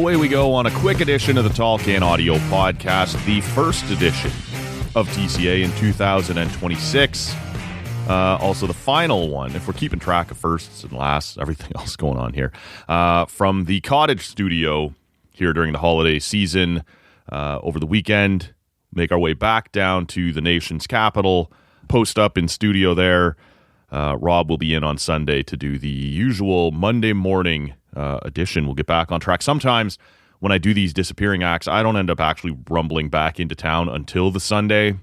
away we go on a quick edition of the Tall Can Audio Podcast, the first edition of TCA in 2026. Also the final one, if we're keeping track of firsts and lasts, everything else going on here, from the Cottage studio here during the holiday season over the weekend. Make our way back down to the nation's capital, post up in studio there. Rob will be in on Sunday to do the usual Monday morning edition. We'll get back on track. Sometimes when I do these disappearing acts, I don't end up actually rumbling back into town until the Sunday,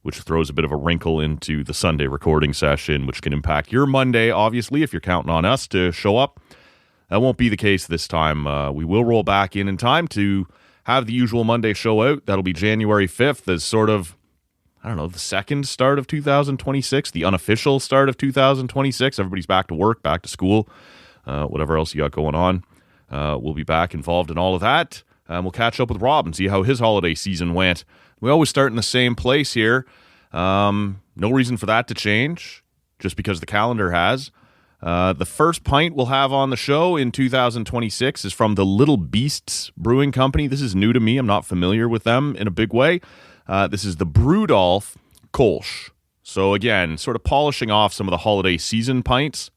which throws a bit of a wrinkle into the Sunday recording session, which can impact your Monday, obviously, if you're counting on us to show up. That won't be the case this time. We will roll back in time to have the usual Monday show out. That'll be January 5th as sort of, I don't know, the second start of 2026, the unofficial start of 2026. Everybody's back to work, back to school, whatever else you got going on. We'll be back involved in all of that. We'll catch up with Rob and see how his holiday season went. We always start in the same place here. No reason for that to change, just because the calendar has. The first pint we'll have on the show in 2026 is from the Little Beasts Brewing Company. This is new to me. I'm not familiar with them in a big way. This is the Brewdolf Kolsch. So again, sort of polishing off some of the holiday season pints.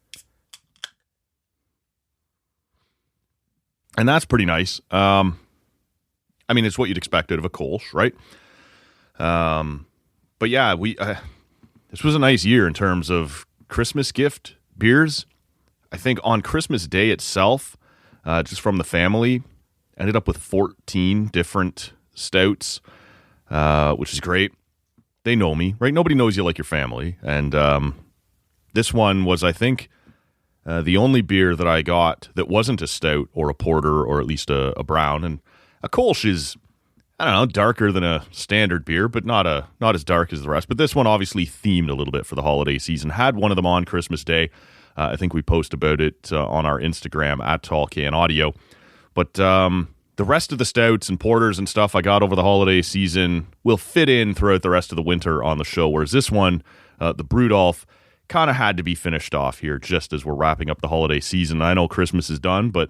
And that's pretty nice. I mean, it's what you'd expect out of a Kolsch, right? But yeah, this was a nice year in terms of Christmas gift beers. I think on Christmas Day itself, just from the family, ended up with 14 different stouts, which is great. They know me, right? Nobody knows you like your family. And this one was, I think, the only beer that I got that wasn't a stout or a porter or at least a brown. And a Kolsch is, I don't know, darker than a standard beer, but not as dark as the rest. But this one obviously themed a little bit for the holiday season. Had one of them on Christmas Day. I think we post about it on our Instagram at Tall Can Audio. But the rest of the stouts and porters and stuff I got over the holiday season will fit in throughout the rest of the winter on the show. Whereas this one, the Brewdolf, kind of had to be finished off here just as we're wrapping up the holiday season. I know Christmas is done, but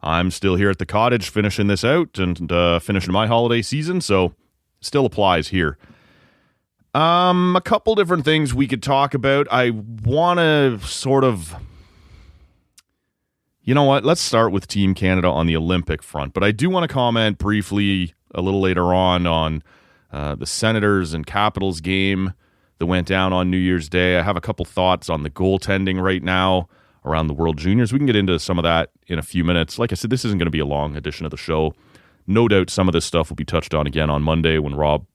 I'm still here at the cottage finishing this out and finishing my holiday season, so still applies here. A couple different things we could talk about. I want to sort of... You know what? Let's start with Team Canada on the Olympic front, but I do want to comment briefly a little later on the Senators and Capitals game that went down on New Year's Day. I have a couple thoughts on the goaltending right now around the World Juniors. We can get into some of that in a few minutes. Like I said, this isn't going to be a long edition of the show. No doubt some of this stuff will be touched on again on Monday when Rob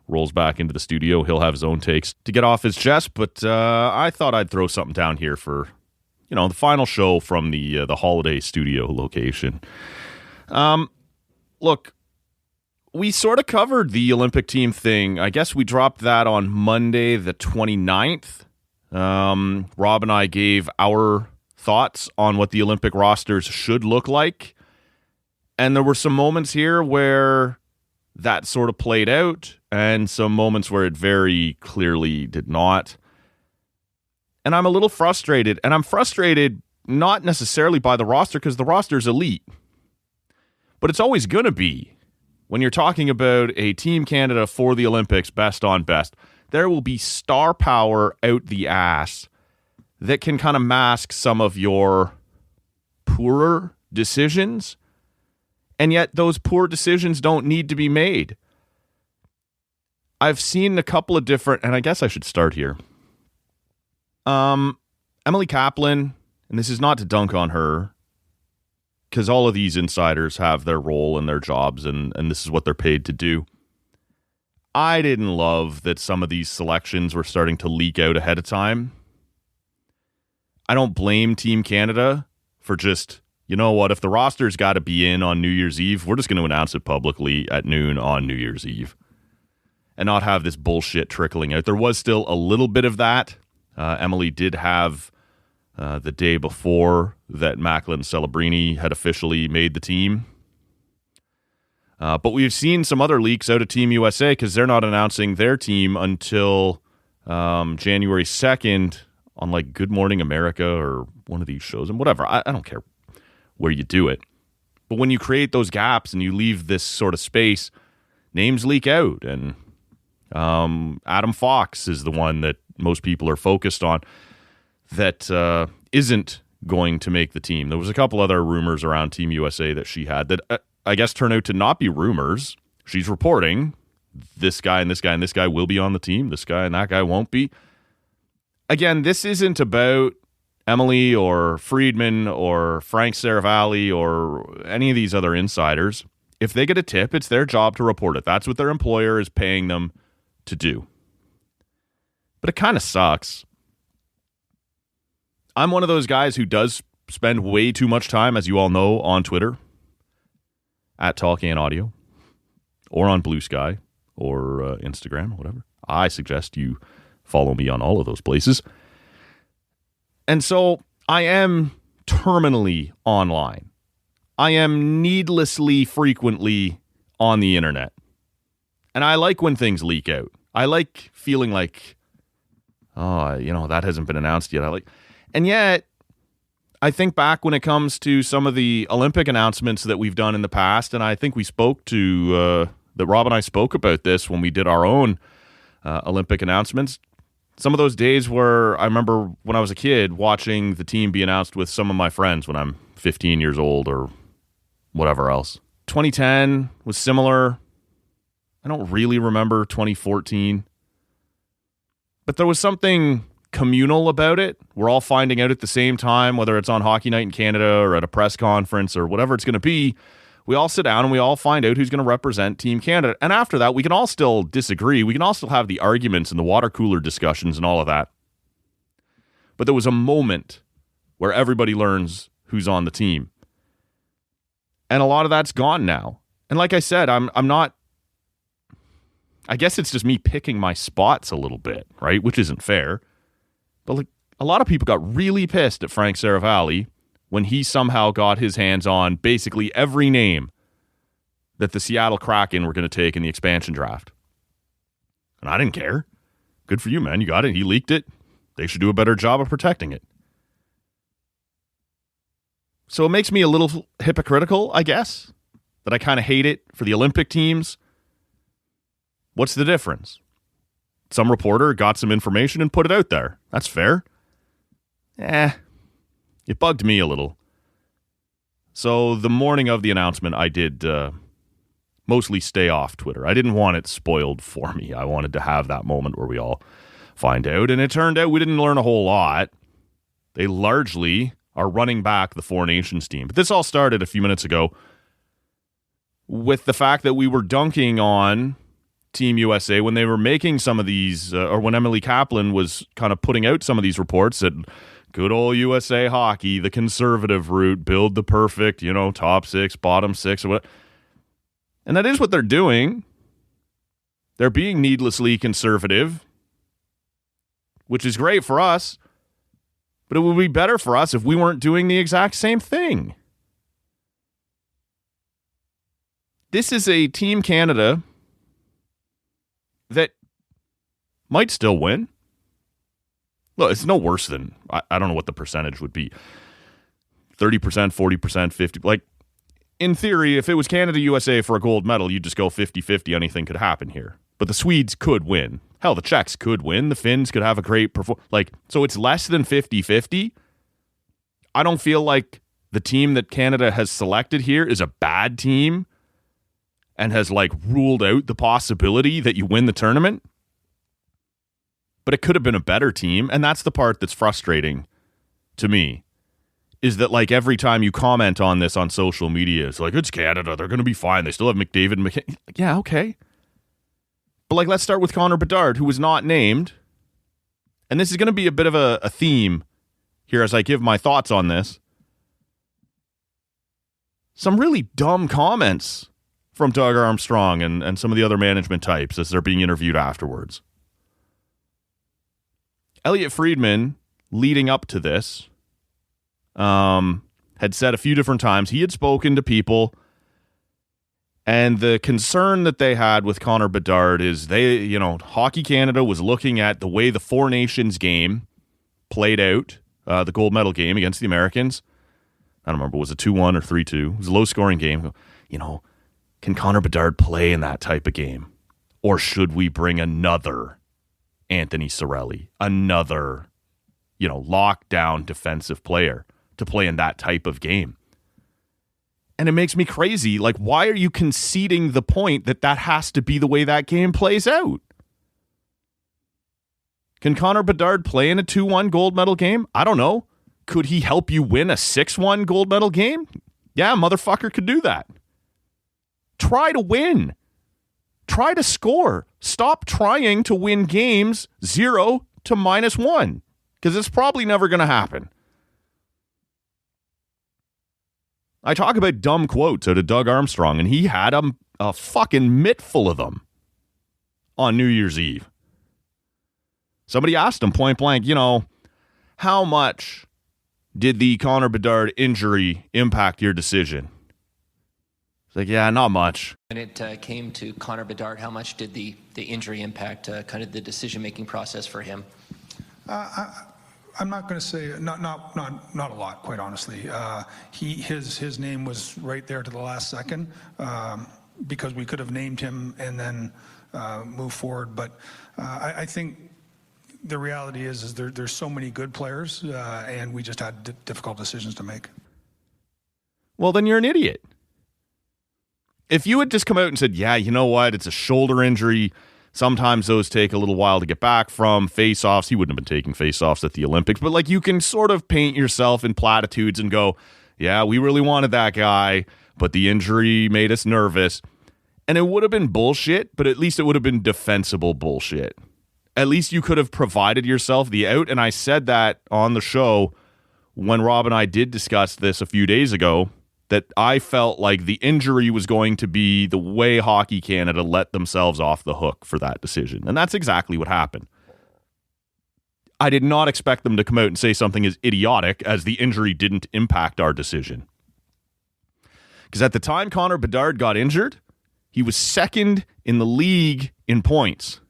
rolls back into the studio. He'll have his own takes to get off his chest, but I thought I'd throw something down here for, you know, the final show from the holiday studio location. Look, we sort of covered the Olympic team thing. I guess we dropped that on Monday the 29th. Rob and I gave our thoughts on what the Olympic rosters should look like. And there were some moments here where that sort of played out and some moments where it very clearly did not. And I'm a little frustrated. And I'm frustrated not necessarily by the roster because the roster's elite. But it's always going to be. When you're talking about a Team Canada for the Olympics, best on best, there will be star power out the ass that can kind of mask some of your poorer decisions. And yet those poor decisions don't need to be made. I've seen a couple of different, and I guess I should start here. Emily Kaplan, and this is not to dunk on her, because all of these insiders have their role and their jobs, and this is what they're paid to do. I didn't love that some of these selections were starting to leak out ahead of time. I don't blame Team Canada for just, you know what, if the roster's got to be in on New Year's Eve, we're just going to announce it publicly at noon on New Year's Eve and not have this bullshit trickling out. There was still a little bit of that. Emily did have the day before that Macklin Celebrini had officially made the team. But we've seen some other leaks out of Team USA because they're not announcing their team until January 2nd on like Good Morning America or one of these shows and whatever. I don't care where you do it. But when you create those gaps and you leave this sort of space, names leak out. And Adam Fox is the one that most people are focused on that isn't going to make the team. There was a couple other rumors around Team USA that she had that I guess turn out to not be rumors. She's reporting this guy and this guy and this guy will be on the team. This guy and that guy won't be. Again, this isn't about Emily or Friedman or Frank Saravalli or any of these other insiders. If they get a tip, it's their job to report it. That's what their employer is paying them to do. But it kind of sucks. I'm one of those guys who does spend way too much time, as you all know, on Twitter, at Talking Audio, or on Blue Sky, or Instagram, whatever. I suggest you follow me on all of those places. And so I am terminally online. I am needlessly frequently on the internet. And I like when things leak out. I like feeling like, that hasn't been announced yet. And yet, I think back when it comes to some of the Olympic announcements that we've done in the past, and I think we spoke to, that Rob and I spoke about this when we did our own Olympic announcements. Some of those days where I remember when I was a kid watching the team be announced with some of my friends when I'm 15 years old or whatever else. 2010 was similar. I don't really remember 2014. But there was something communal about it. We're all finding out at the same time, whether it's on Hockey Night in Canada or at a press conference or whatever it's going to be. We all sit down and we all find out who's going to represent Team Canada. And after that, we can all still disagree. We can all still have the arguments and the water cooler discussions and all of that. But there was a moment where everybody learns who's on the team. And a lot of that's gone now. And like I said, I'm not, I guess it's just me picking my spots a little bit, right? Which isn't fair. But a lot of people got really pissed at Frank Saravalli when he somehow got his hands on basically every name that the Seattle Kraken were going to take in the expansion draft. And I didn't care. Good for you, man. You got it. He leaked it. They should do a better job of protecting it. So it makes me a little hypocritical, I guess, that I kind of hate it for the Olympic teams. What's the difference? Some reporter got some information and put it out there. That's fair. It bugged me a little. So the morning of the announcement, I did mostly stay off Twitter. I didn't want it spoiled for me. I wanted to have that moment where we all find out. And it turned out we didn't learn a whole lot. They largely are running back the Four Nations team. But this all started a few minutes ago with the fact that we were dunking on Team USA when they were making some of these, or when Emily Kaplan was kind of putting out some of these reports that good old USA hockey, the conservative route, build the perfect, top six, bottom six, or what. And that is what they're doing. They're being needlessly conservative, which is great for us. But it would be better for us if we weren't doing the exact same thing. This is a Team Canada that might still win. Look, it's no worse than, I don't know what the percentage would be. 30%, 40%, 50%. Like, in theory, if it was Canada-USA for a gold medal, you'd just go 50-50. Anything could happen here. But the Swedes could win. Hell, the Czechs could win. The Finns could have a great performance. So it's less than 50-50. I don't feel like the team that Canada has selected here is a bad team and has, ruled out the possibility that you win the tournament. But it could have been a better team, and that's the part that's frustrating to me, is that, every time you comment on this on social media, it's it's Canada, they're going to be fine, they still have McDavid and McKinnon. Yeah, okay. But, let's start with Connor Bedard, who was not named, and this is going to be a bit of a theme here as I give my thoughts on this. Some really dumb comments from Doug Armstrong and some of the other management types as they're being interviewed afterwards. Elliot Friedman, leading up to this, had said a few different times he had spoken to people, and the concern that they had with Connor Bedard is Hockey Canada was looking at the way the Four Nations game played out, the gold medal game against the Americans. I don't remember, was it 2-1 or 3-2? It was a low-scoring game. Can Connor Bedard play in that type of game? Or should we bring another Anthony Cirelli, another, lockdown defensive player to play in that type of game? And it makes me crazy. Like, why are you conceding the point that has to be the way that game plays out? Can Connor Bedard play in a 2-1 gold medal game? I don't know. Could he help you win a 6-1 gold medal game? Yeah, motherfucker could do that. Try to win. Try to score. Stop trying to win games 0 to -1, because it's probably never going to happen. I talk about dumb quotes out of Doug Armstrong, and he had a fucking mitt full of them on New Year's Eve. Somebody asked him point blank, how much did the Connor Bedard injury impact your decision? It's like, yeah, not much. When it came to Connor Bedard, how much did the injury impact kind of the decision-making process for him? I'm not going to say not a lot, quite honestly. His name was right there to the last second because we could have named him and then move forward. But I think the reality is there's so many good players and we just had difficult decisions to make. Well, then you're an idiot. If you had just come out and said, yeah, you know what, it's a shoulder injury. Sometimes those take a little while to get back from. Face-offs, he wouldn't have been taking face-offs at the Olympics. But you can sort of paint yourself in platitudes and go, yeah, we really wanted that guy, but the injury made us nervous. And it would have been bullshit, but at least it would have been defensible bullshit. At least you could have provided yourself the out. And I said that on the show when Rob and I did discuss this a few days ago, that I felt like the injury was going to be the way Hockey Canada let themselves off the hook for that decision. And that's exactly what happened. I did not expect them to come out and say something as idiotic as the injury didn't impact our decision. Because at the time Connor Bedard got injured, he was second in the league in points,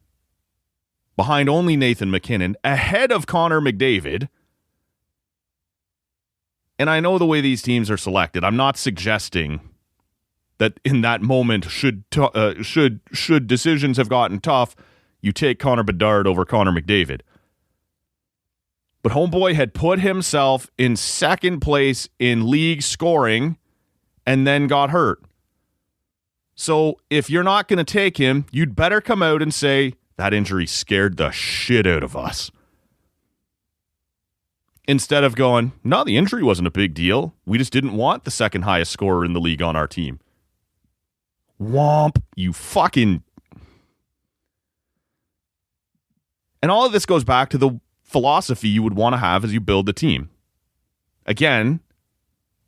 behind only Nathan McKinnon, ahead of Connor McDavid. And I know the way these teams are selected. I'm not suggesting that in that moment, should decisions have gotten tough, you take Connor Bedard over Connor McDavid. But homeboy had put himself in second place in league scoring and then got hurt. So if you're not going to take him, you'd better come out and say, that injury scared the shit out of us. Instead of going, no, the injury wasn't a big deal. We just didn't want the second highest scorer in the league on our team. Womp, you fucking... And all of this goes back to the philosophy you would want to have as you build the team. Again,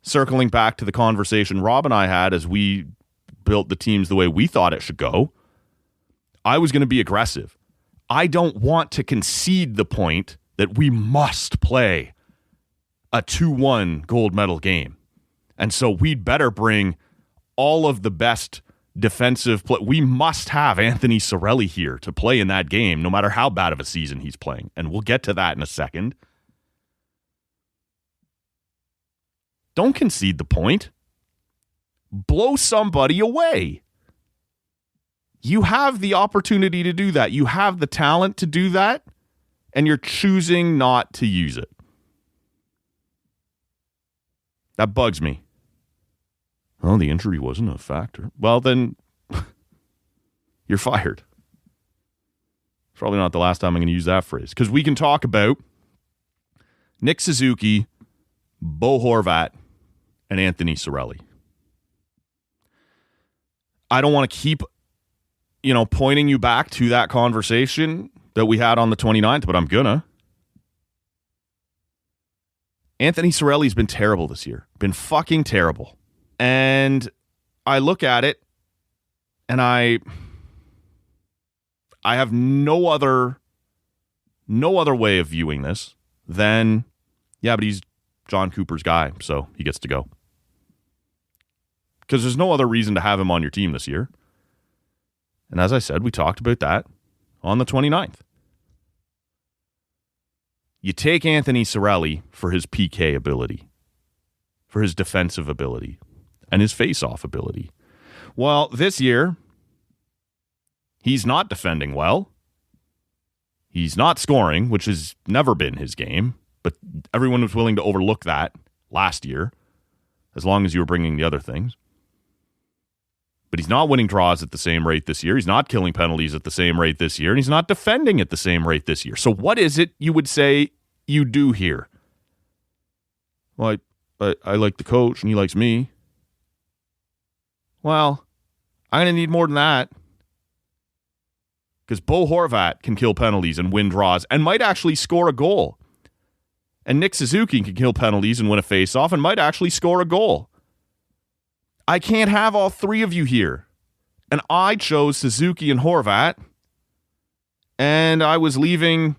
circling back to the conversation Rob and I had as we built the teams the way we thought it should go, I was going to be aggressive. I don't want to concede the point that we must play a 2-1 gold medal game. And so we'd better bring all of the best defensive play. We must have Anthony Cirelli here to play in that game, no matter how bad of a season he's playing. And we'll get to that in a second. Don't concede the point. Blow somebody away. You have the opportunity to do that. You have the talent to do that. And you're choosing not to use it. That bugs me. Oh, the injury wasn't a factor. Well, then you're fired. It's probably not the last time I'm going to use that phrase. Because we can talk about Nick Suzuki, Bo Horvat, and Anthony Cirelli. I don't want to keep, pointing you back to that conversation that we had on the 29th, but I'm gonna. Anthony Cirelli's been terrible this year. Been fucking terrible. And I look at it and I have no other way of viewing this than, yeah, but he's John Cooper's guy, so he gets to go. Because there's no other reason to have him on your team this year. And as I said, we talked about that on the 29th. You take Anthony Cirelli for his PK ability, for his defensive ability and his face-off ability. Well, this year, he's not defending well. He's not scoring, which has never been his game, but everyone was willing to overlook that last year, as long as you were bringing the other things. But he's not winning draws at the same rate this year. He's not killing penalties at the same rate this year, and he's not defending at the same rate this year. So what is it you would say you do here? Well, I like the coach, and he likes me. Well, I'm going to need more than that. Because Bo Horvat can kill penalties and win draws and might actually score a goal. And Nick Suzuki can kill penalties and win a faceoff and might actually score a goal. I can't have all three of you here. And I chose Suzuki and Horvat. And I was leaving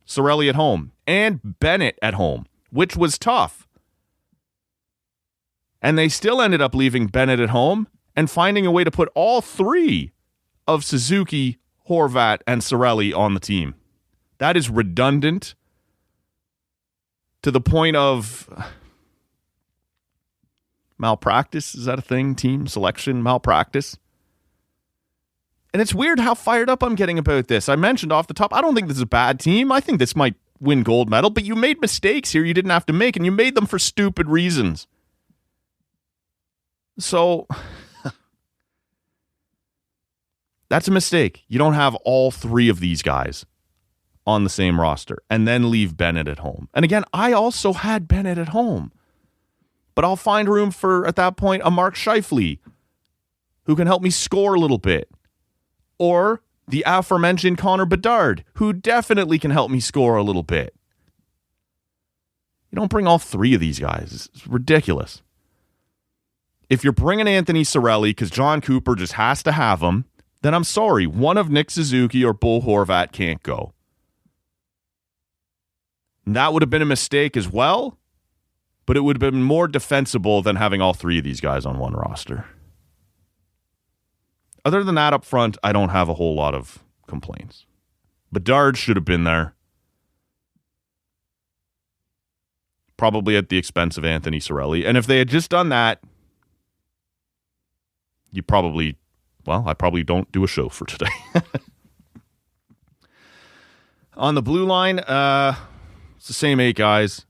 Cirelli at home and Bennett at home, which was tough. And they still ended up leaving Bennett at home and finding a way to put all three of Suzuki, Horvat, and Cirelli on the team. That is redundant to the point of malpractice. Is that a thing? Team selection malpractice? And it's weird how fired up I'm getting about this. I mentioned off the top, I don't think this is a bad team. I think this might win gold medal, but you made mistakes here you didn't have to make, and you made them for stupid reasons. So that's a mistake. You don't have all three of these guys on the same roster and then leave Bennett at home. And again, I also had Bennett at home. But I'll find room for, at that point, a Mark Scheifele who can help me score a little bit. Or the aforementioned Connor Bedard, who definitely can help me score a little bit. You don't bring all three of these guys. It's ridiculous. If you're bringing Anthony Cirelli because John Cooper just has to have him, then I'm sorry, one of Nick Suzuki or Bo Horvat can't go. And that would have been a mistake as well, but it would have been more defensible than having all three of these guys on one roster. Other than that up front, I don't have a whole lot of complaints. Bedard should have been there. Probably at the expense of Anthony Cirelli. And if they had just done that, I probably don't do a show for today. On the blue line, it's the same 8 guys,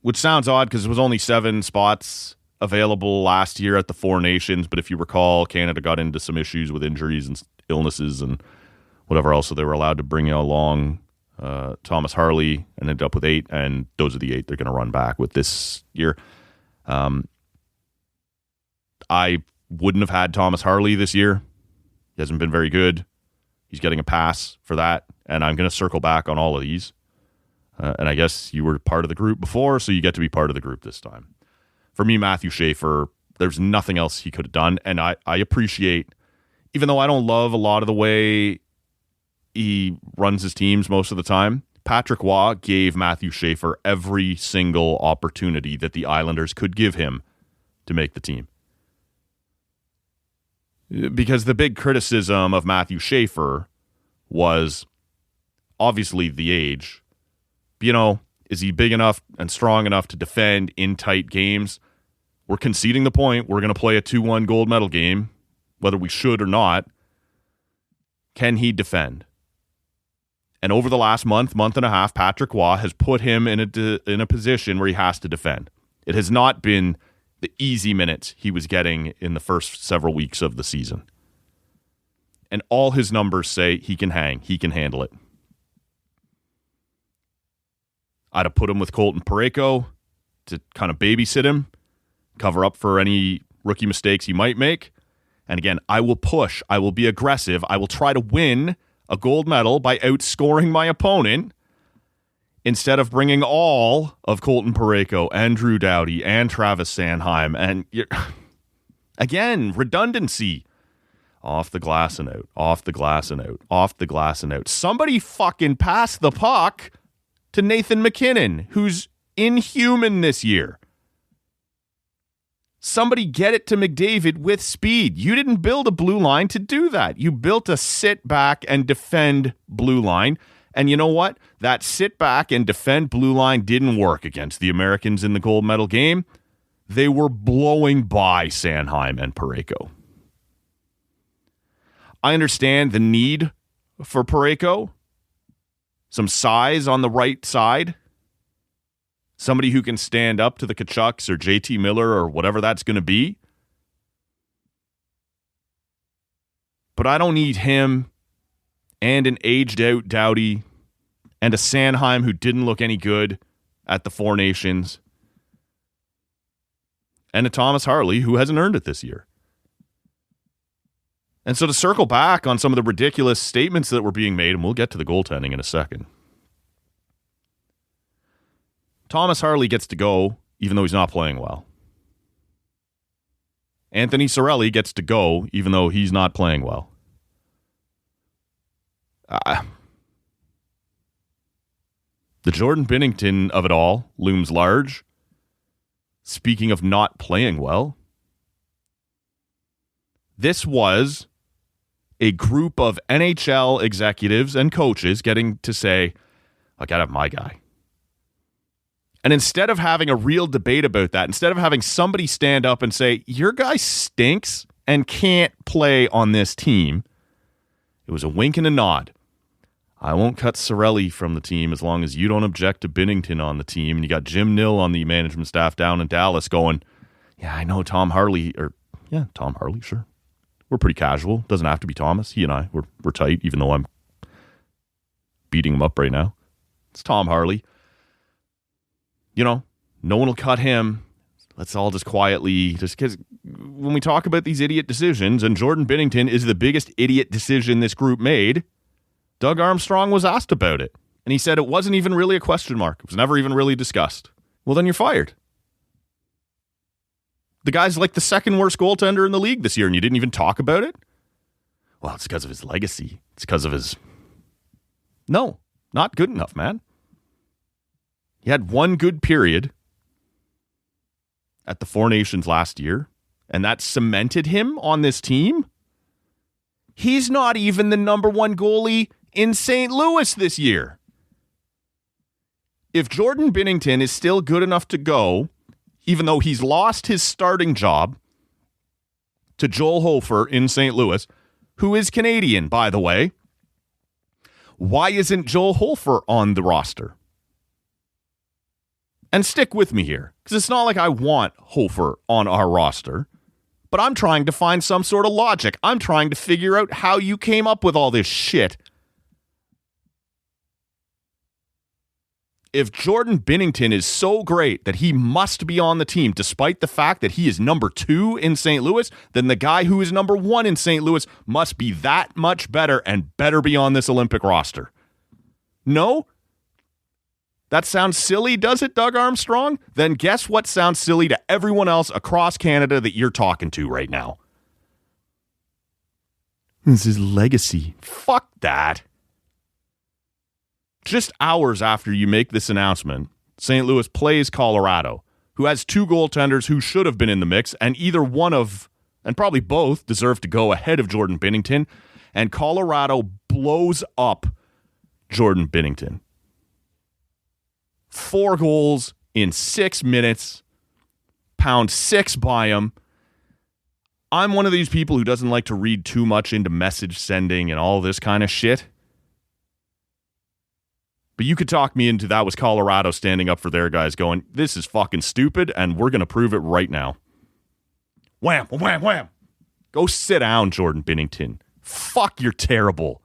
which sounds odd because there was only 7 spots available last year at the Four Nations. But if you recall, Canada got into some issues with injuries and illnesses and whatever else, so they were allowed to bring along Thomas Harley and ended up with 8, and those are the 8 they're going to run back with this year. I wouldn't have had Thomas Harley this year. He hasn't been very good. He's getting a pass for that, and I'm going to circle back on all of these. And I guess you were part of the group before, so you get to be part of the group this time. For me, Matthew Schaefer, there's nothing else he could have done, and I appreciate, even though I don't love a lot of the way he runs his teams most of the time, Patrick Waugh gave Matthew Schaefer every single opportunity that the Islanders could give him to make the team. Because the big criticism of Matthew Schaefer was obviously the age. But, is he big enough and strong enough to defend in tight games? We're conceding the point. We're going to play a 2-1 gold medal game, whether we should or not. Can he defend? And over the last month and a half, Patrick Waugh has put him in a position where he has to defend. It has not been the easy minutes he was getting in the first several weeks of the season. And all his numbers say he can hang. He can handle it. I'd have put him with Colton Parayko to kind of babysit him, cover up for any rookie mistakes he might make. And again, I will push. I will be aggressive. I will try to win a gold medal by outscoring my opponent instead of bringing all of Colton Parayko and Drew Doughty and Travis Sanheim. And again, redundancy. Off the glass and out, off the glass and out, off the glass and out. Somebody fucking pass the puck to Nathan McKinnon, who's inhuman this year. Somebody get it to McDavid with speed. You didn't build a blue line to do that. You built a sit back and defend blue line. And you know what? That sit back and defend blue line didn't work against the Americans in the gold medal game. they were blowing by Sanheim and Parayko. I understand the need for Parayko. Some size on the right side. Somebody who can stand up to the Tkachuks or JT Miller or whatever that's going to be. But I don't need him and an aged-out Doughty and a Sanheim who didn't look any good at the Four Nations and a Thomas Harley who hasn't earned it this year. And so to circle back on some of the ridiculous statements that were being made, and we'll get to the goaltending in a second. Thomas Harley gets to go even though he's not playing well. Anthony Cirelli gets to go even though he's not playing well. The Jordan Binnington of it all looms large. Speaking of not playing well, this was a group of NHL executives and coaches getting to say, I gotta have my guy. And instead of having a real debate about that, instead of having somebody stand up and say, your guy stinks and can't play on this team, it was a wink and a nod. I won't cut Cirelli from the team as long as you don't object to Binnington on the team. And you got Jim Nill on the management staff down in Dallas going, yeah, I know Tom Harley, sure. We're pretty casual. Doesn't have to be Thomas. He and I, we're tight, even though I'm beating him up right now. It's Tom Harley. No one will cut him. Let's all just quietly, just because when we talk about these idiot decisions, and Jordan Binnington is the biggest idiot decision this group made, Doug Armstrong was asked about it. And he said it wasn't even really a question mark. It was never even really discussed. Well, then you're fired. The guy's like the second worst goaltender in the league this year, and you didn't even talk about it? Well, it's because of his legacy. It's because of his... No, not good enough, man. He had one good period at the Four Nations last year, and that cemented him on this team. He's not even the number one goalie in St. Louis this year. If Jordan Binnington is still good enough to go, even though he's lost his starting job to Joel Hofer in St. Louis, who is Canadian, by the way, why isn't Joel Hofer on the roster? And stick with me here, because it's not like I want Hofer on our roster, but I'm trying to find some sort of logic. I'm trying to figure out how you came up with all this shit. If Jordan Binnington is so great that he must be on the team, despite the fact that he is number 2 in St. Louis, then the guy who is number 1 in St. Louis must be that much better and better be on this Olympic roster. No? That sounds silly, does it, Doug Armstrong? Then guess what sounds silly to everyone else across Canada that you're talking to right now? This is legacy. Fuck that. Just hours after you make this announcement, St. Louis plays Colorado, who has 2 goaltenders who should have been in the mix, and either one of, and probably both, deserve to go ahead of Jordan Binnington, and Colorado blows up Jordan Binnington. 4 goals in 6 minutes, pound 6 by him. I'm one of these people who doesn't like to read too much into message sending and all this kind of shit. But you could talk me into that was Colorado standing up for their guys going, this is fucking stupid and we're going to prove it right now. Wham, wham, wham. Go sit down, Jordan Binnington. Fuck, you're terrible.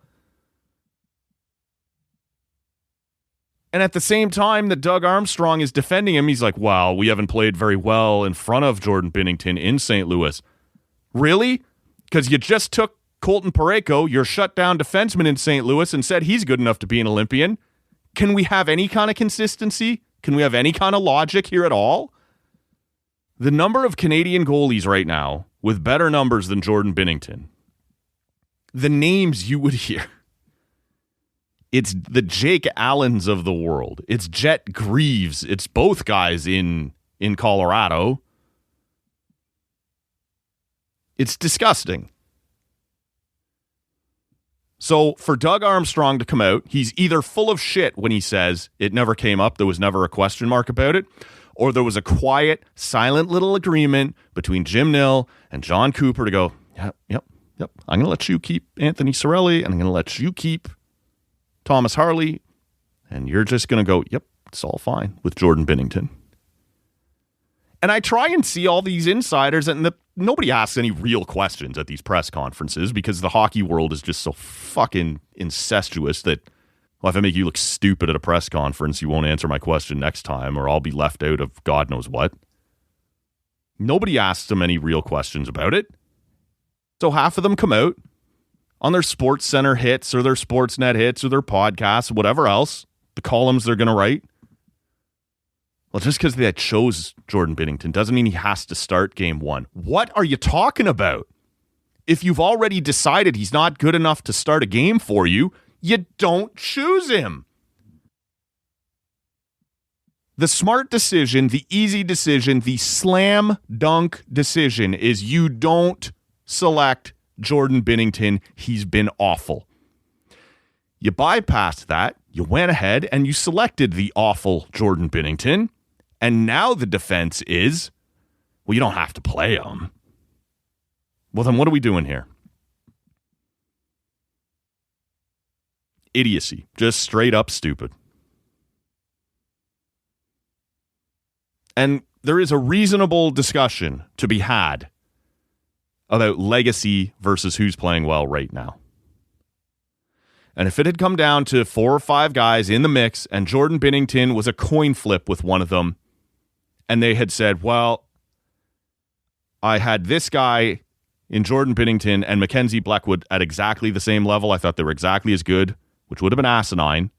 And at the same time that Doug Armstrong is defending him, he's like, wow, we haven't played very well in front of Jordan Binnington in St. Louis. Really? Because you just took Colton Parayko, your shutdown defenseman in St. Louis, and said he's good enough to be an Olympian. Can we have any kind of consistency? Can we have any kind of logic here at all? The number of Canadian goalies right now with better numbers than Jordan Binnington, the names you would hear. It's the Jake Allens of the world. It's Jet Greaves. It's both guys in Colorado. It's disgusting. So for Doug Armstrong to come out, he's either full of shit when he says it never came up, there was never a question mark about it, or there was a quiet, silent little agreement between Jim Nill and John Cooper to go, yep. I'm going to let you keep Anthony Cirelli, and I'm going to let you keep Thomas Harley, and you're just going to go, yep, it's all fine with Jordan Binnington. And I try and see all these insiders, and nobody asks any real questions at these press conferences because the hockey world is just so fucking incestuous that, well, if I make you look stupid at a press conference, you won't answer my question next time, or I'll be left out of God knows what. Nobody asks them any real questions about it. So half of them come out on their Sports Center hits or their Sportsnet hits or their podcasts, whatever else, the columns they're going to write. Well, just because they chose Jordan Binnington doesn't mean he has to start game one. What are you talking about? If you've already decided he's not good enough to start a game for you, you don't choose him. The smart decision, the easy decision, the slam dunk decision is you don't select Jordan Binnington. He's been awful. You bypassed that. You went ahead and you selected the awful Jordan Binnington. And now the defense is, well, you don't have to play him. Well, then what are we doing here? Idiocy. Just straight up stupid. And there is a reasonable discussion to be had about legacy versus who's playing well right now. And if it had come down to 4 or 5 guys in the mix and Jordan Binnington was a coin flip with one of them, and they had said, well, I had this guy in Jordan Binnington and Mackenzie Blackwood at exactly the same level. I thought they were exactly as good, which would have been asinine.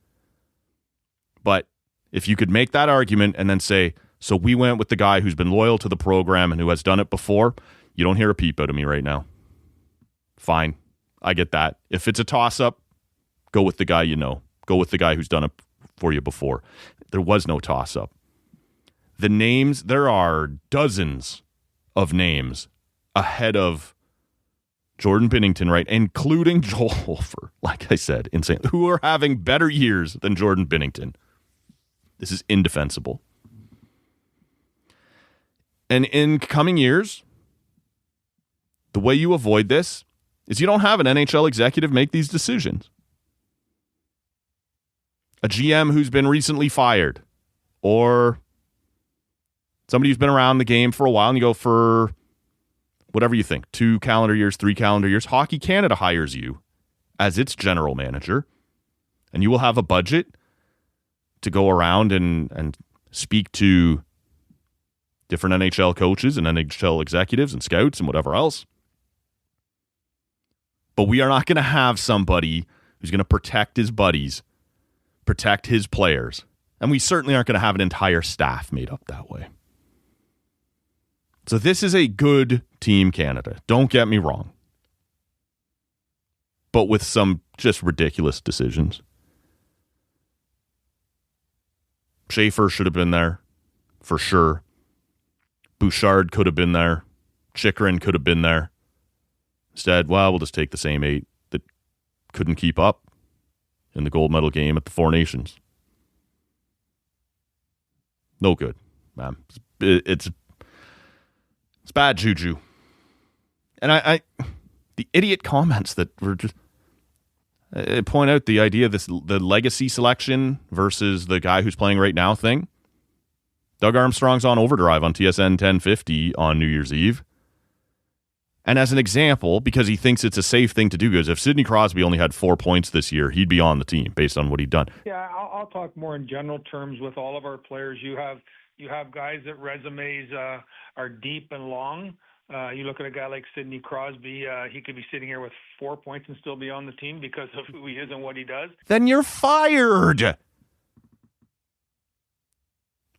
But if you could make that argument and then say, so we went with the guy who's been loyal to the program and who has done it before, you don't hear a peep out of me right now. Fine. I get that. If it's a toss-up, go with the guy you know. Go with the guy who's done it for you before. There was no toss-up. The names, there are dozens of names ahead of Jordan Binnington, right? Including Joel Hofer, like I said, insane, who are having better years than Jordan Binnington. This is indefensible. And in coming years, the way you avoid this is you don't have an NHL executive make these decisions. A GM who's been recently fired, or somebody who's been around the game for a while, and you go for whatever you think, 2 calendar years, 3 calendar years. Hockey Canada hires you as its general manager, and you will have a budget to go around and speak to different NHL coaches and NHL executives and scouts and whatever else. But we are not going to have somebody who's going to protect his buddies, protect his players. And we certainly aren't going to have an entire staff made up that way. So this is a good Team Canada. Don't get me wrong. But with some just ridiculous decisions. Schaefer should have been there, for sure. Bouchard could have been there. Chychrun could have been there. Instead, well, we'll just take the same 8 that couldn't keep up in the gold medal game at the Four Nations. No good, man. It's bad juju. And I the idiot comments that were just point out the idea of the legacy selection versus the guy who's playing right now thing. Doug Armstrong's on overdrive on TSN 1050 on New Year's Eve. And as an example, because he thinks it's a safe thing to do, because if Sidney Crosby only had 4 points this year, he'd be on the team based on what he'd done. Yeah, I'll talk more in general terms with all of our players. You have guys that resumes are deep and long. You look at a guy like Sidney Crosby, he could be sitting here with 4 points and still be on the team because of who he is and what he does. Then you're fired.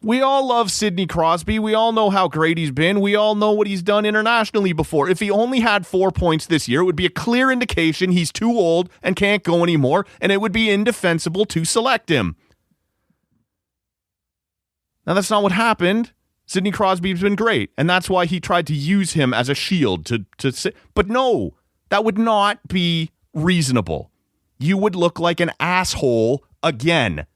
We all love Sidney Crosby. We all know how great he's been. We all know what he's done internationally before. If he only had 4 points this year, it would be a clear indication he's too old and can't go anymore, and it would be indefensible to select him. Now, that's not what happened. Sidney Crosby's been great, and that's why he tried to use him as a shield to sit. But no, that would not be reasonable. You would look like an asshole again.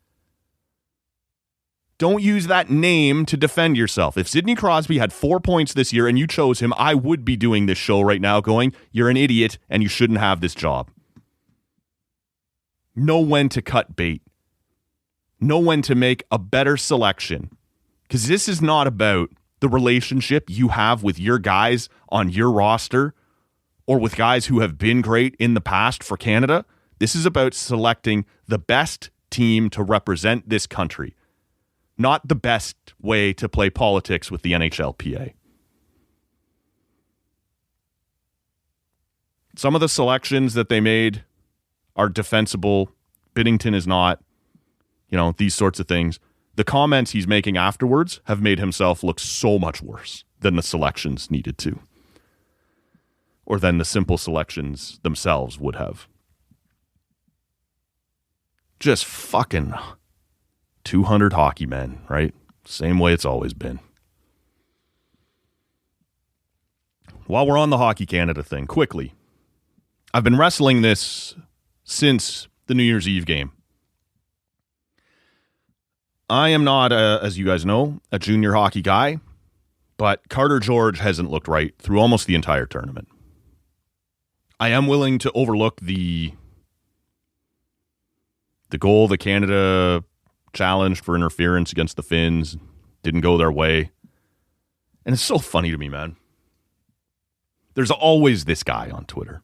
Don't use that name to defend yourself. If Sidney Crosby had 4 points this year and you chose him, I would be doing this show right now going, you're an idiot and you shouldn't have this job. Know when to cut bait. Know when to make a better selection. Because this is not about the relationship you have with your guys on your roster or with guys who have been great in the past for Canada. This is about selecting the best team to represent this country. Not the best way to play politics with the NHLPA. Some of the selections that they made are defensible. Binnington is not. These sorts of things. The comments he's making afterwards have made himself look so much worse than the selections needed to. Or than the simple selections themselves would have. Just fucking 200 hockey men, right? Same way it's always been. While we're on the Hockey Canada thing, quickly, I've been wrestling this since the New Year's Eve game. I am not, as you guys know, a junior hockey guy, but Carter George hasn't looked right through almost the entire tournament. I am willing to overlook the goal that Canada challenged for interference against the Finns. Didn't go their way. And it's so funny to me, man. There's always this guy on Twitter.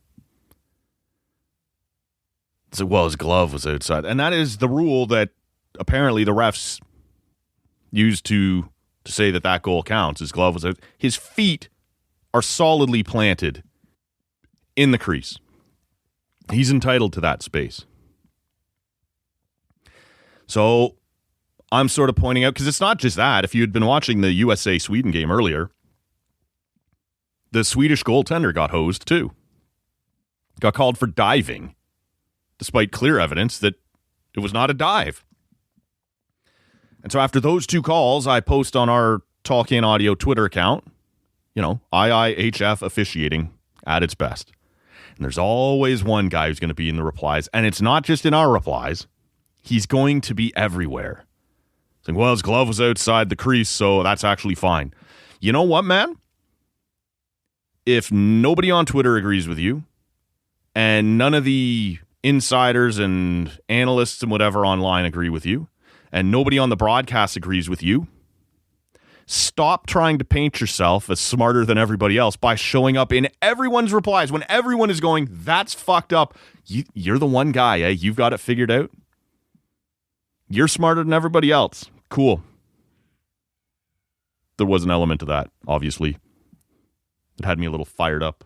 It's like, well, his glove was outside. And that is the rule that apparently the refs used to say that goal counts. His glove was out. His feet are solidly planted in the crease. He's entitled to that space. So I'm sort of pointing out, because it's not just that. If you had been watching the USA-Sweden game earlier, the Swedish goaltender got hosed too. Got called for diving, despite clear evidence that it was not a dive. And so after those two calls, I post on our Talk In Audio Twitter account, IIHF officiating at its best. And there's always one guy who's going to be in the replies, and it's not just in our replies. He's going to be everywhere. Saying, well, his glove was outside the crease, so that's actually fine. You know what, man? If nobody on Twitter agrees with you, and none of the insiders and analysts and whatever online agree with you, and nobody on the broadcast agrees with you, stop trying to paint yourself as smarter than everybody else by showing up in everyone's replies when everyone is going, that's fucked up. You're the one guy, eh? You've got it figured out. You're smarter than everybody else. Cool. There was an element to that, obviously. It had me a little fired up.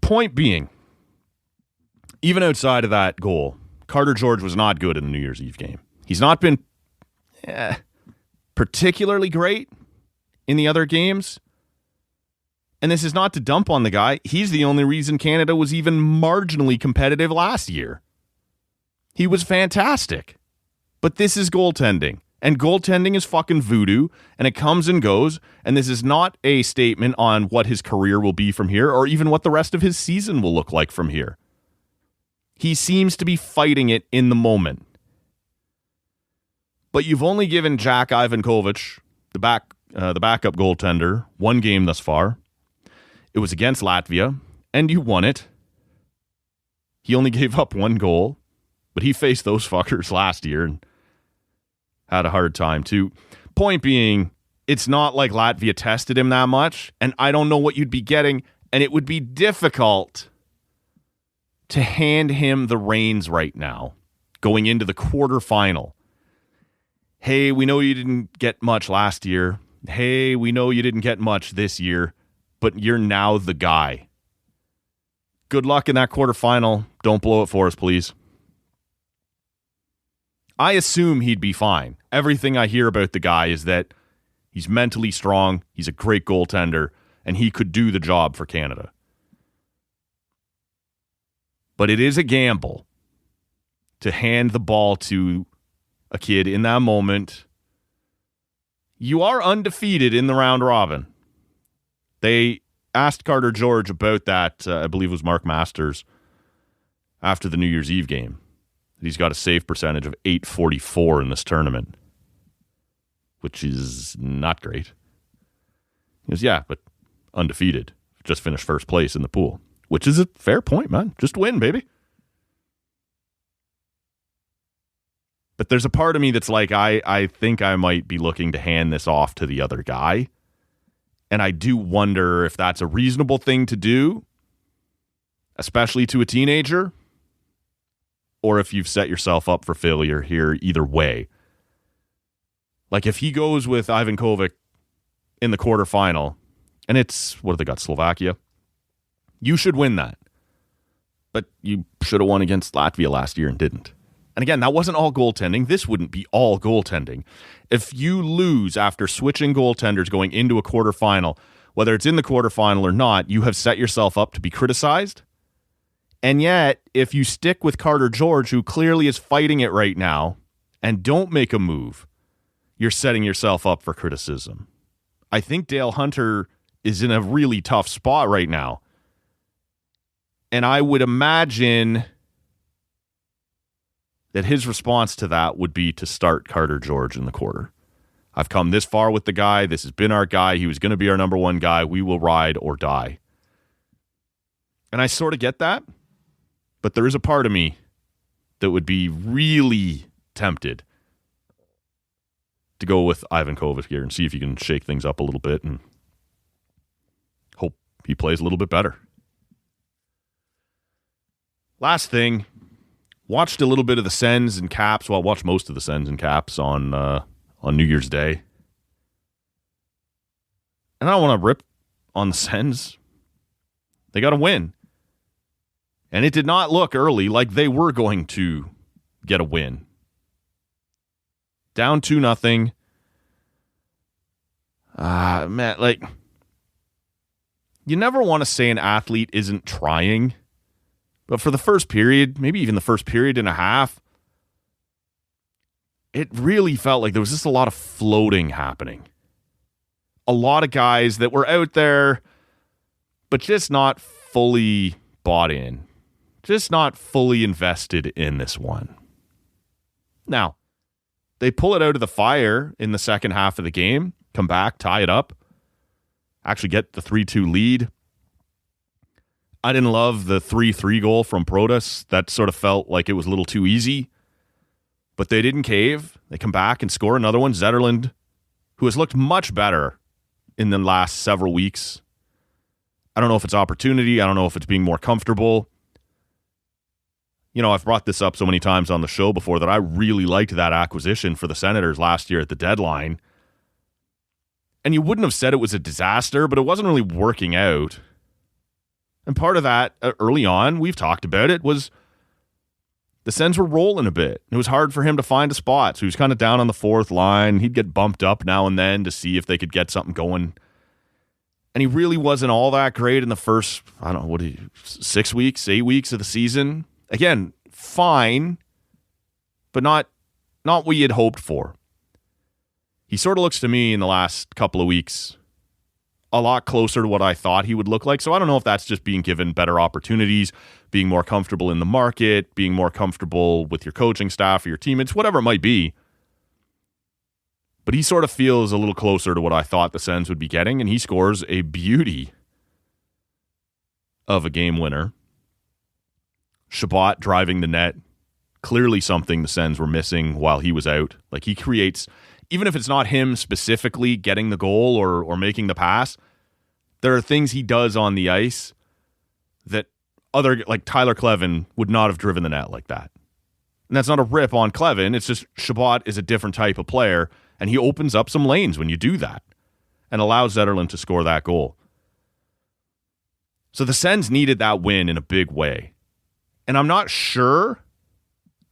Point being, even outside of that goal, Carter George was not good in the New Year's Eve game. He's not been particularly great in the other games. And this is not to dump on the guy. He's the only reason Canada was even marginally competitive last year. He was fantastic. But this is goaltending. And goaltending is fucking voodoo. And it comes and goes. And this is not a statement on what his career will be from here or even what the rest of his season will look like from here. He seems to be fighting it in the moment. But you've only given Jack Ivankovic, the backup goaltender, one game thus far. It was against Latvia, and you won it. He only gave up one goal. But he faced those fuckers last year and had a hard time too. Point being, it's not like Latvia tested him that much, and I don't know what you'd be getting, and it would be difficult to hand him the reins right now, going into the quarterfinal. Hey, we know you didn't get much last year. Hey, we know you didn't get much this year, but you're now the guy. Good luck in that quarterfinal. Don't blow it for us, please. I assume he'd be fine. Everything I hear about the guy is that he's mentally strong, he's a great goaltender, and he could do the job for Canada. But it is a gamble to hand the ball to a kid in that moment. You are undefeated in the round robin. They asked Carter George about that, I believe it was Mark Masters, after the New Year's Eve game. He's got a save percentage of .844 in this tournament. which is not great. He goes, yeah, but undefeated. Just finished first place in the pool, which is a fair point, man. Just win, baby. But there's a part of me that's like, I think I might be looking to hand this off to the other guy. And I do wonder if that's a reasonable thing to do, especially to a teenager, or if you've set yourself up for failure here either way. Like if he goes with Ivan Kovic in the quarterfinal, and it's, what have they got, Slovakia? You should win that. But you should have won against Latvia last year and didn't. And again, that wasn't all goaltending. This wouldn't be all goaltending. If you lose after switching goaltenders going into a quarterfinal, whether it's in the quarterfinal or not, you have set yourself up to be criticized. And yet, if you stick with Carter George, who clearly is fighting it right now, and don't make a move, you're setting yourself up for criticism. I think Dale Hunter is in a really tough spot right now. And I would imagine that his response to that would be to start Carter George in the quarter. I've come this far with the guy. This has been our guy. He was going to be our number one guy. We will ride or die. And I sort of get that. But there is a part of me that would be really tempted to go with Ivan Kovic here and see if you can shake things up a little bit and hope he plays a little bit better. Last thing, watched a little bit of the Sens and Caps. Well, watched most of the Sens and Caps on New Year's Day. And I don't want to rip on the Sens. They got a win. And it did not look early like they were going to get a win. Down 2-0. Man, like, you never want to say an athlete isn't trying. But for the first period, maybe even the first period and a half, it really felt like there was just a lot of floating happening. A lot of guys that were out there, but just not fully bought in. Just not fully invested in this one. Now, they pull it out of the fire in the second half of the game, come back, tie it up, actually get the 3-2 lead. I didn't love the 3-3 goal from Protas. That sort of felt like it was a little too easy. But they didn't cave. They come back and score another one. Zetterlund, who has looked much better in the last several weeks. I don't know if it's opportunity. I don't know if it's being more comfortable. You know, I've brought this up so many times on the show before that I really liked that acquisition for the Senators last year at the deadline. And you wouldn't have said it was a disaster, but it wasn't really working out. And part of that, early on, we've talked about it, was the Sens were rolling a bit. It was hard for him to find a spot. So he was kind of down on the fourth line. He'd get bumped up now and then to see if they could get something going. And he really wasn't all that great in the first, 6 weeks, 8 weeks of the season. Again, fine, but not what you had hoped for. He sort of looks to me in the last couple of weeks a lot closer to what I thought he would look like. So I don't know if that's just being given better opportunities, being more comfortable in the market, being more comfortable with your coaching staff or your teammates, whatever it might be. But he sort of feels a little closer to what I thought the Sens would be getting, and he scores a beauty of a game winner. Chabot driving the net, clearly something the Sens were missing while he was out. Like, he creates, even if it's not him specifically getting the goal or making the pass, there are things he does on the ice that like Tyler Klevin would not have driven the net like that. And that's not a rip on Klevin. It's just Chabot is a different type of player, and he opens up some lanes when you do that and allows Zetterlund to score that goal. So the Sens needed that win in a big way. And I'm not sure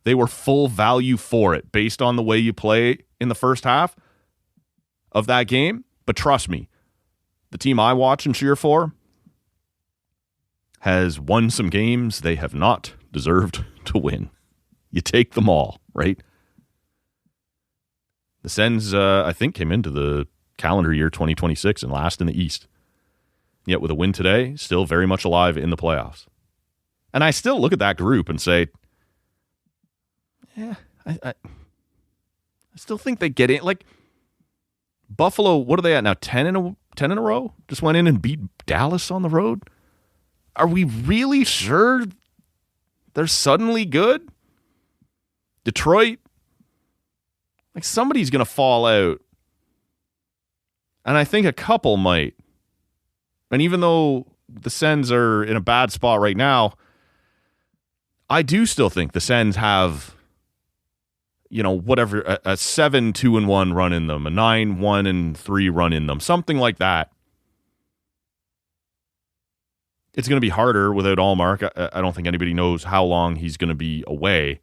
they were full value for it based on the way you play in the first half of that game. But trust me, the team I watch and cheer for has won some games they have not deserved to win. You take them all, right? The Sens, I think, came into the calendar year 2026 and last in the East. Yet with a win today, still very much alive in the playoffs. And I still look at that group and say, yeah, I still think they get in. Like, Buffalo, what are they at now? 10 in a row? Just went in and beat Dallas on the road? Are we really sure they're suddenly good? Detroit? Like, somebody's going to fall out. And I think a couple might. And even though the Sens are in a bad spot right now, I do still think the Sens have, whatever, a 7-2-1 run in them, a 9-1-3 run in them, something like that. It's going to be harder without Allmark. I don't think anybody knows how long he's going to be away.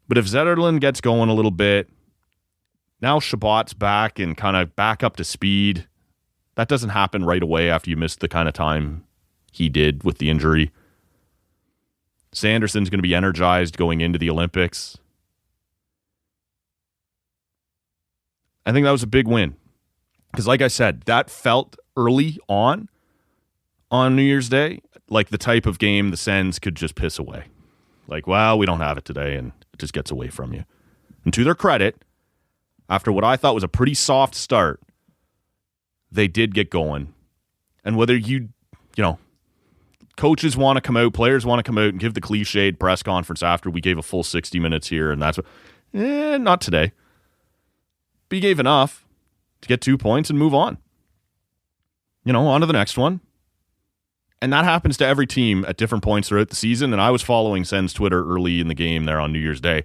But if Zetterlund gets going a little bit, now Shabbat's back and kind of back up to speed. That doesn't happen right away after you miss the kind of time he did with the injury. Sanderson's going to be energized going into the Olympics. I think that was a big win. Because like I said, that felt early on New Year's Day like the type of game the Sens could just piss away. Like, well, we don't have it today, and it just gets away from you. And to their credit, after what I thought was a pretty soft start, they did get going. And whether coaches want to come out, players want to come out and give the cliched press conference after we gave a full 60 minutes here, and that's what, not today. But you gave enough to get 2 points and move on. On to the next one. And that happens to every team at different points throughout the season. And I was following Sens Twitter early in the game there on New Year's Day.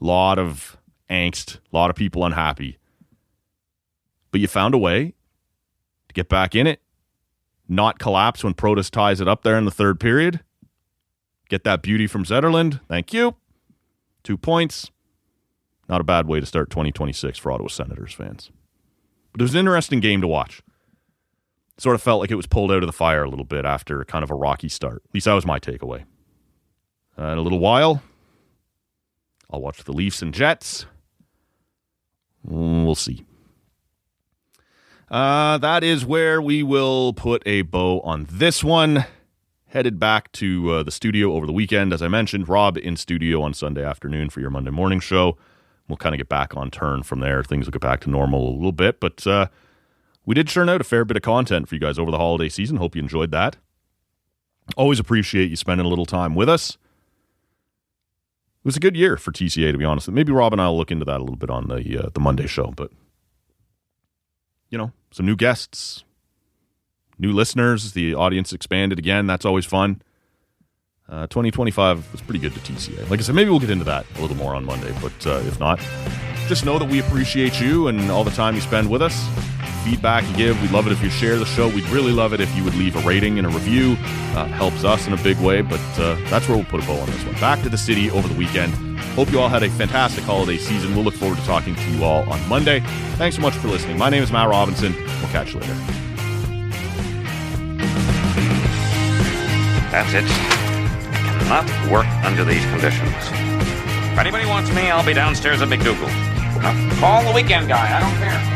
A lot of angst, a lot of people unhappy. But you found a way to get back in it, not collapse when Protas ties it up there in the third period. Get that beauty from Zetterlund. Thank you. 2 points. Not a bad way to start 2026 for Ottawa Senators fans. But it was an interesting game to watch. Sort of felt like it was pulled out of the fire a little bit after kind of a rocky start. At least that was my takeaway. In a little while, I'll watch the Leafs and Jets. We'll see. That is where we will put a bow on this one. Headed back to the studio over the weekend. As I mentioned, Rob in studio on Sunday afternoon for your Monday morning show. We'll kind of get back on turn from there. Things will get back to normal a little bit, but we did churn out a fair bit of content for you guys over the holiday season. Hope you enjoyed that. Always appreciate you spending a little time with us. It was a good year for TCA, to be honest. Maybe Rob and I will look into that a little bit on the Monday show, but some new guests, new listeners, the audience expanded again. That's always fun. 2025 was pretty good to TCA. Like I said, maybe we'll get into that a little more on Monday, but if not, just know that we appreciate you and all the time you spend with us. Feedback you give, we'd love it if you share the show. We'd really love it if you would leave a rating and a review. Helps us in a big way, but that's where we'll put a bow on this one. Back to the city over the weekend. Hope you all had a fantastic holiday season. We'll look forward to talking to you all on Monday. Thanks so much for listening. My name is Matt Robinson. We'll catch you later. That's it. I cannot work under these conditions. If anybody wants me, I'll be downstairs at McDougal. Call the weekend guy. I don't care.